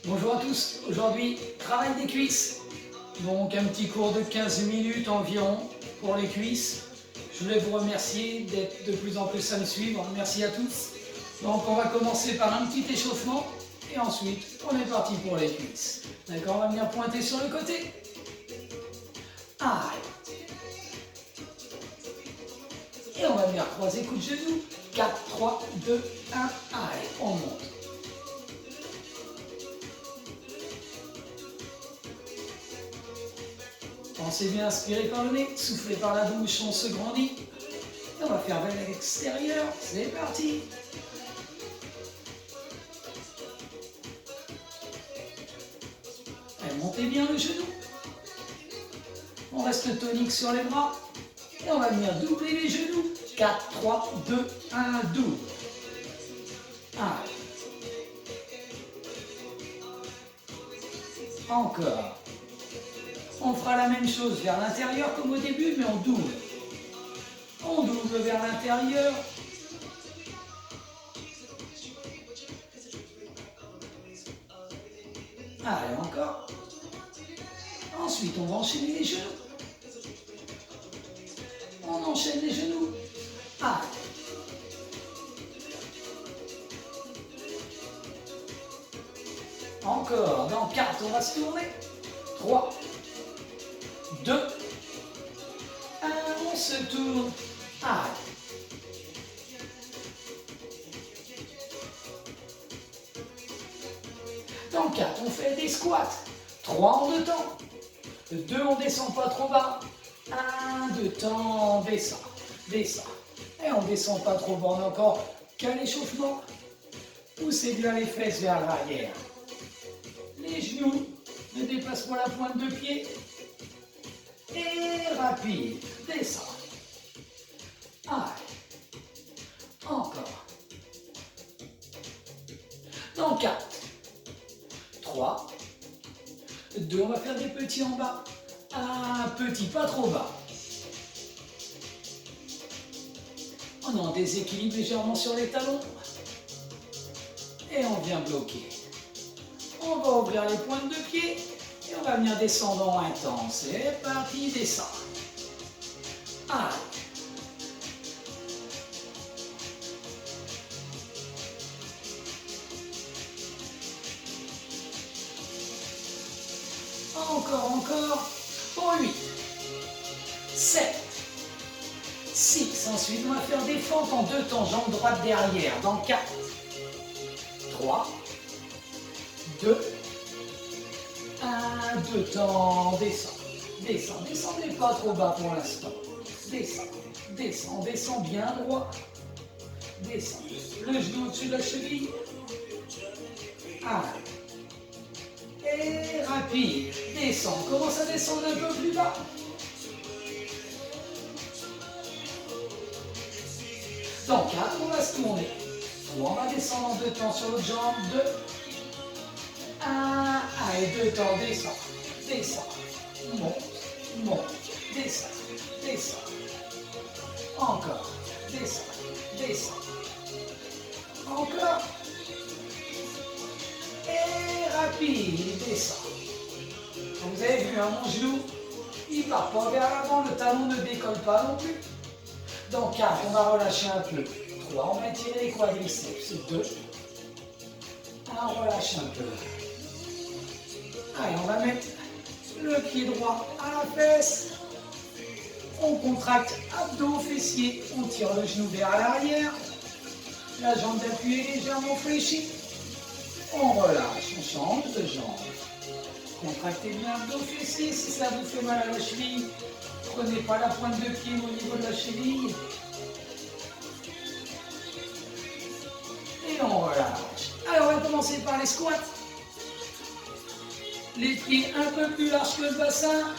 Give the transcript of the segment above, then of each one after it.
Bonjour à tous, aujourd'hui travail des cuisses. Donc un petit cours de 15 minutes environ pour les cuisses. Je voulais vous remercier d'être de plus en plus à me suivre, merci à tous. Donc on va commencer par un petit échauffement et ensuite on est parti pour les cuisses. D'accord, on va venir pointer sur le côté. Aïe. Et on va venir croiser coup de genou. 4, 3, 2, 1, allez, on monte. Pensez bien, inspirez par le nez, soufflez par la bouche, on se grandit. Et on va faire vers l'extérieur, c'est parti. Et montez bien le genou. On reste tonique sur les bras. Et on va venir doubler les genoux. 4, 3, 2, 1, double. Allez. Encore. On fera la même chose vers l'intérieur comme au début, mais on double. On double vers l'intérieur. Allez, encore. Ensuite, on va enchaîner les genoux. On enchaîne les genoux. Allez. Encore. Dans 4, on va se tourner. 3, 2, 1, on se tourne. Allez. Dans 4, on fait des squats. 3 en 2 temps. 2, on descend pas trop bas. 1, 2 temps, on descend. Descend. Et on descend pas trop bas. On a encore qu'un échauffement. Poussez bien les fesses vers l'arrière. Les genoux ne dépassent pas la pointe de pied. Et rapide. Descend. Allez. Encore. Dans 4. 3, 2, on va faire des petits en bas. Un petit, pas trop bas. On est en déséquilibre légèrement sur les talons. Et on vient bloquer. On va ouvrir les pointes de pied. Et on va venir descendre en intense. C'est parti, descend. Allez. Encore. Pour 8, 7, 6. Ensuite, on va faire des fentes en 2 temps, jambe droite derrière. Dans 4, 3, 2, 1, 2 temps. Descend. Descend. Descendez pas trop bas pour l'instant. Descend. Descend. Descend bien droit. Descend. Le genou au-dessus de la cheville. Allez. Et rapide, descend, commence à descendre un peu plus bas. Dans 4, on va se tourner. 3, on va descendre en 2 temps sur l'autre jambe. 2, 1, allez, 2 temps, descend, descend, monte, descend, descend. Encore, descend. Encore. Et rapide, il descend. Vous avez vu, hein, mon genou, il ne part pas vers l'avant, le talon ne décolle pas non plus. Dans 4, on va relâcher un peu. 3, on va étirer les quadriceps. 2, 1, on relâche un peu. Allez, on va mettre le pied droit à la fesse. On contracte abdos, fessiers. On tire le genou vers l'arrière. La jambe d'appui est légèrement fléchie. On relâche, on change de jambe. Contractez bien abdos, fessiers. Si ça vous fait mal à la cheville, prenez pas la pointe de pied au niveau de la cheville. Et on relâche. Alors, on va commencer par les squats. Les pieds un peu plus larges que le bassin.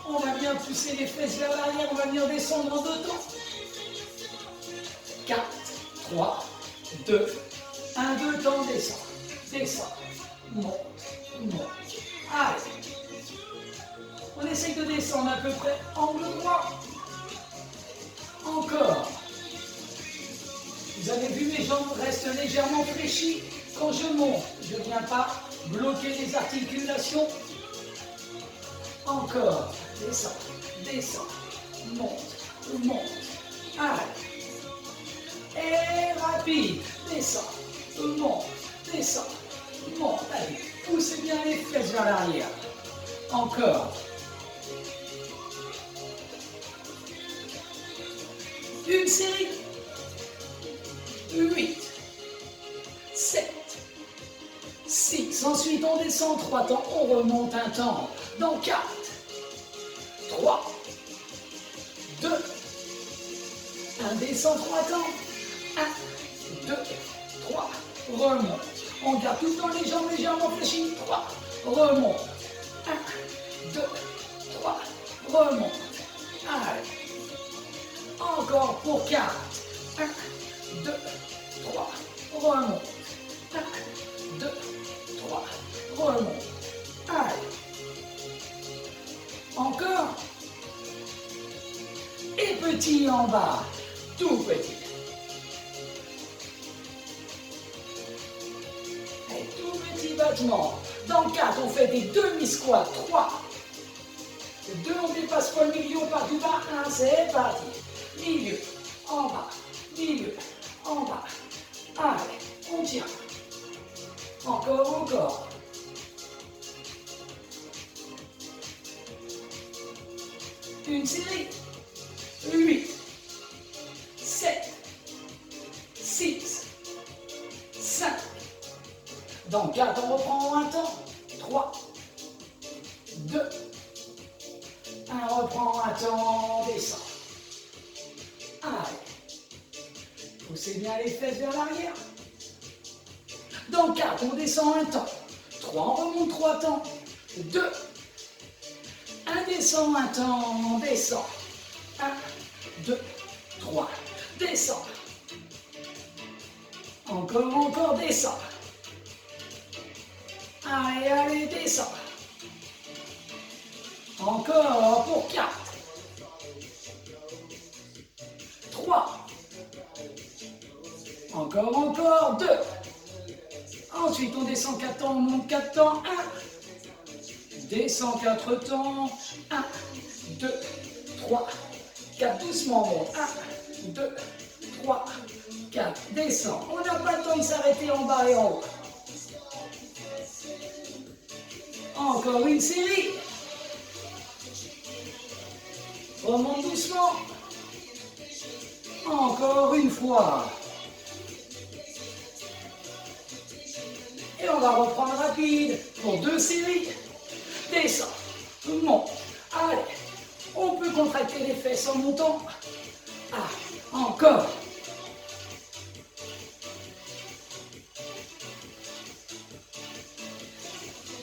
On va bien pousser les fesses vers l'arrière. On va venir descendre en 2 temps. 4, 3, 2, 1, 2 temps, descend. Descend. Monte. Allez. On essaye de descendre à peu près angle droit. Encore. Vous avez vu, mes jambes restent légèrement fléchies. Quand je monte, je ne viens pas bloquer les articulations. Encore, descends, descends, monte, monte, allez. Et rapide, descends, monte, allez, poussez bien les fesses vers l'arrière. Encore. Une série. 8, 7, 6. Ensuite, on descend 3 temps, on remonte un temps. Dans 4, 3, 2, 1. Descend 3 temps. 1, 2, 3. Remonte. On garde tout le temps les jambes légèrement fléchies. 3. Remonte. 1, 2, 3. Remonte. Allez. Encore pour 4. 1, 2, 3. Remonte. 1, 2, 3. Remonte. Allez. Encore. Et petit en bas. Tout petit. Et tout petit battement. Dans 4, on fait des demi-squats. 3. 2, on dépasse pas le milieu, on part du bas. 1, c'est parti. Milieu, en bas, milieu, en bas. Allez, on tient. Encore, encore. Une série. 8, 7, 6, 5. Dans 4, on reprend un temps. 3, 2, 1, reprend un temps, descend. Allez. Poussez bien les fesses vers l'arrière. Dans 4, on descend un temps. 3, on remonte 3 temps. 2. 1, descend un temps, descend. 1, 2, 3. Descend. Encore, descend. Allez, allez, descend. Encore pour 4. 3. Encore, 2. Ensuite, on descend 4 temps, on monte 4 temps. 1. Descend 4 temps. 1, 2, 3, 4. Doucement, monte. 1, 2, 3, 4. Descend. On n'a pas le temps de s'arrêter en bas et en haut. Encore une série. Remonte doucement. Encore une fois. Et on va reprendre rapide pour 2 séries. Descend, monte. Allez, on peut contracter les fesses en montant. Ah, encore.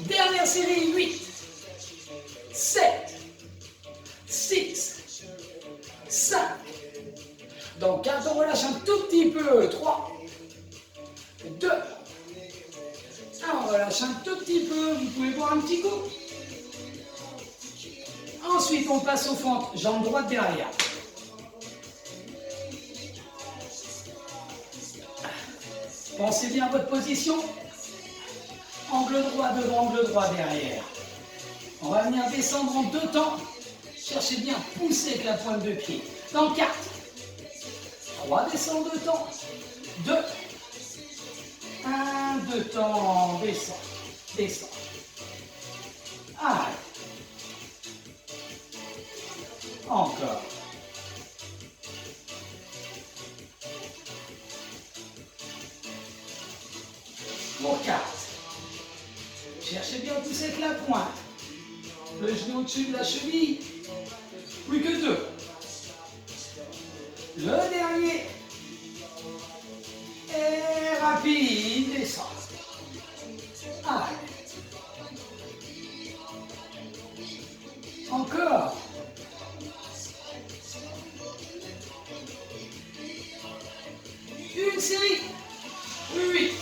Dernière série, 8, 7, 6, 5. Dans 4, on relâche un tout petit peu. 3, 2, 1, on relâche un tout petit peu. Vous pouvez boire un petit coup. Ensuite, on passe au fente, jambe droite derrière. Pensez bien à votre position. Angle droit devant, angle droit derrière. On va venir descendre en 2 temps. Cherchez bien à pousser avec la pointe de pied. Dans 4. 3, descend 2 temps. 2. 1, 2 temps. Descend. Descend. Allez. Encore. Pour 4. Cherchez bien à pousser avec la pointe. Le genou au-dessus de la cheville. Plus que 2. Le dernier. Et rapide, descend. Allez. Encore. Une série. 8,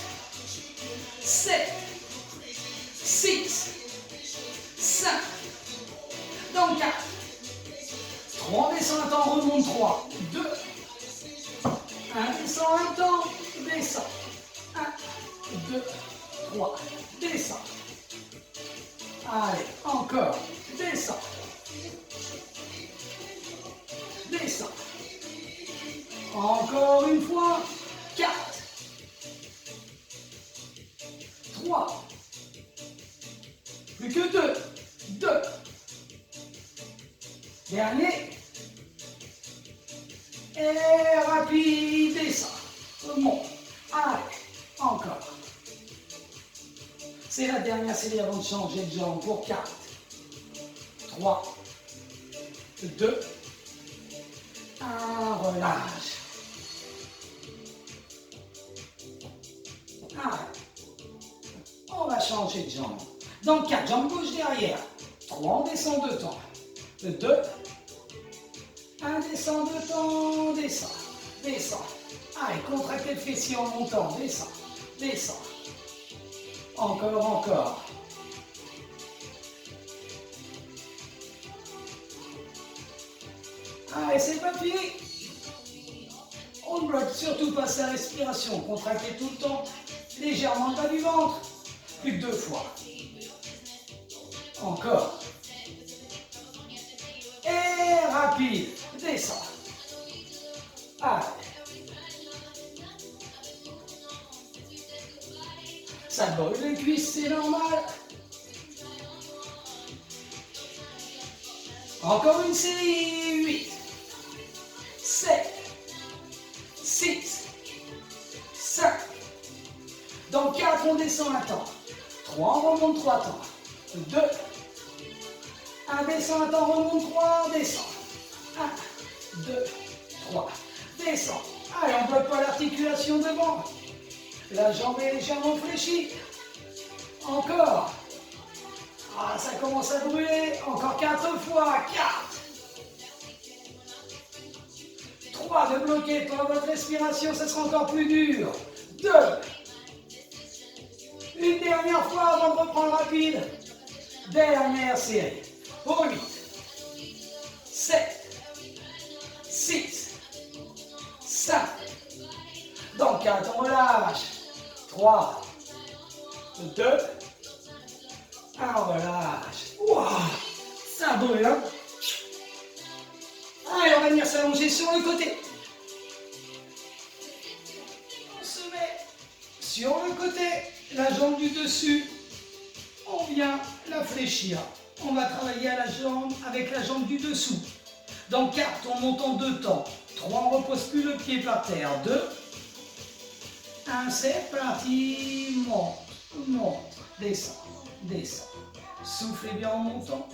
7, 6, 5. Dans 4. 3, descend un temps, remonte 3. 2. 1, descend un temps, descend. 1, 2, 3. Descend. Allez, encore. Descends. Descends. Encore une fois. 4. 3. Plus que 2. 2. Dernier. Et rapide, descend. Monte. Allez, encore. C'est la dernière série avant de changer de jambe pour 4. 3. 2. 1. Relâche. Allez. On va changer de jambe. Dans 4, jambe gauche derrière. 3, on descend 2 temps. 2. 1, descend 2 temps, descend. Descend. Allez, contractez le fessier en montant. Descend. Descend. Encore, encore. Allez, c'est pas fini. On ne bloque surtout pas sa respiration. Contractez tout le temps. Légèrement le bas du ventre. Plus que 2 fois. Encore. Et rapide. Descend. Allez. Ça brûle les cuisses, c'est normal. Encore une série. 8. 7. 6. 5. Dans 4, on descend un temps. 3, on remonte 3 temps. 2. 1, descend un temps, remonte 3, descend. 1, 2, 3. Descend. Allez, on ne bloque pas l'articulation devant. La jambe est légèrement fléchie. Encore. Ah, ça commence à brûler. Encore 4 fois. 4. 3, de bloquer pendant votre respiration, ça sera encore plus dur. 2. Une dernière fois avant de reprendre rapide. Dernière série. Pour 8. 7. 6. 5. Dans 4, on relâche. 3. 2. 1, relâche. Waouh, ça brûle, hein? Allez, on va venir s'allonger sur le côté. On se met sur le côté, la jambe du dessus. On vient la fléchir. On va travailler à la jambe avec la jambe du dessous. Dans 4, on monte en 2 temps. 3, on ne repose plus le pied par terre. 2. 1, c'est parti. Monte, monte, descend, descend. Soufflez bien en montant.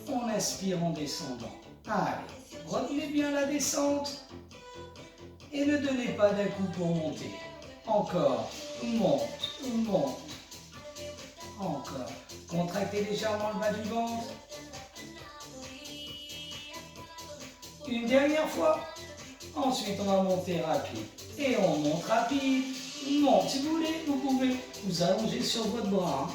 On inspire en descendant. Allez, retenez bien la descente. Et ne donnez pas d'un coup pour monter. Encore, monte, monte. Encore. Contractez légèrement le bas du ventre. Une dernière fois. Ensuite, on va monter rapide. Et on monte rapide. Monte. Si vous voulez, vous pouvez vous allonger sur votre bras.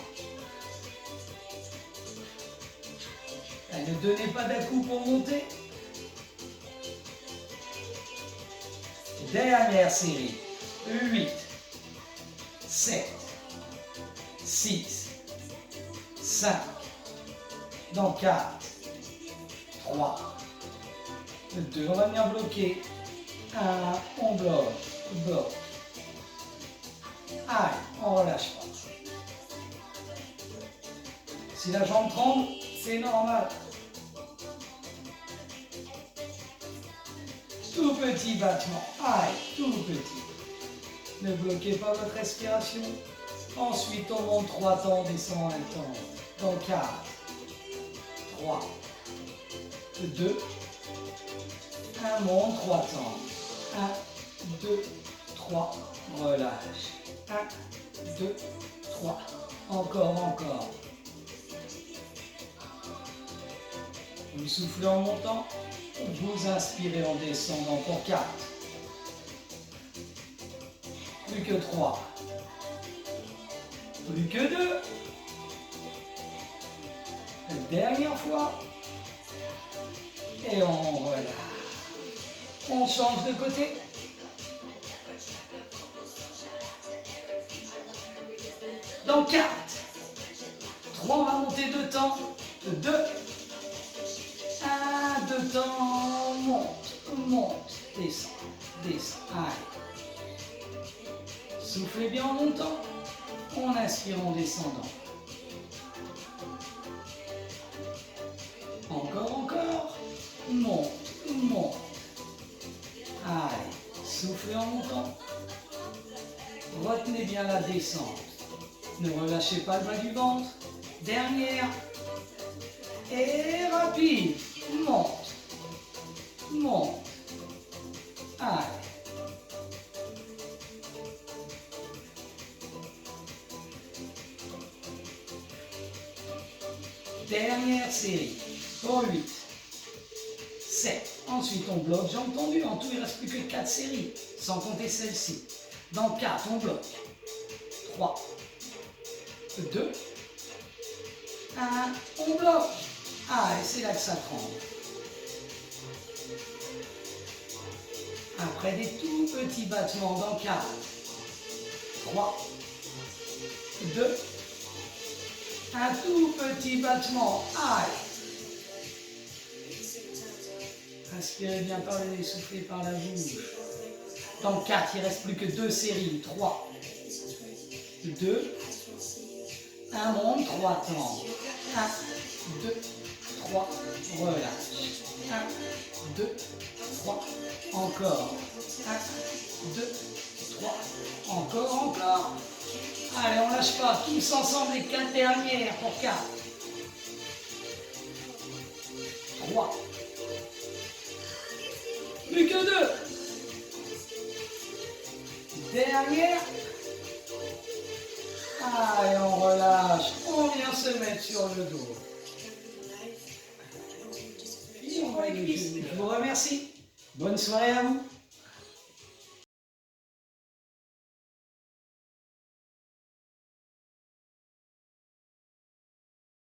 Et ne donnez pas d'un coup pour monter. Dernière série. 8, 7, 6, 5. Dans 4, 3, 2. On va venir bloquer. 1, on bloque, bloque. Allez, on relâche pas. Si la jambe tremble, c'est normal. Tout petit battement. Allez, tout petit. Ne bloquez pas votre respiration. Ensuite, on monte 3 temps, on descend 1 temps. Dans 4, 3, 2, 1, monte 3 temps. 1, 2, 3, relâche. 1, 2, 3. Encore, encore. Vous soufflez en montant. Vous inspirez en descendant pour 4. Plus que 3. Plus que 2. Dernière fois. Et on relâche. On change de côté. Dans 4, 3, on va monter 2 temps. 2. 1, 2 temps. Monte. Descend. Allez. Soufflez bien en montant. On inspire en descendant. Encore. Monte. Allez. Soufflez en montant. Retenez bien la descente. Ne relâchez pas le bas du ventre. Dernière. Et rapide. Monte. Allez. Dernière série. Pour 8. 7. Ensuite, on bloque, jambes tendues. En tout, il ne reste plus que 4 séries, sans compter celle-ci. Dans 4, on bloque. 3, 2, 1, on bloque. Ah, et c'est là que ça tremble. Après des tout petits battements dans 4, 3, 2, un tout petit battement. Aïe. Inspirez bien par le nez, soufflez par la bouche. Dans 4, il ne reste plus que 2 séries. 3, 2, 1, monte, 3 temps. 1, 2, 3, relâche. 1, 2, 3, encore. 1, 2, 3, encore. Allez, on lâche pas. Tous ensemble, les 4 dernières pour 4. 3. Plus que 2. Dernière. Allez, on relâche. On vient se mettre sur le dos. Et on va les cuisses. Je vous remercie. Bonne soirée à vous.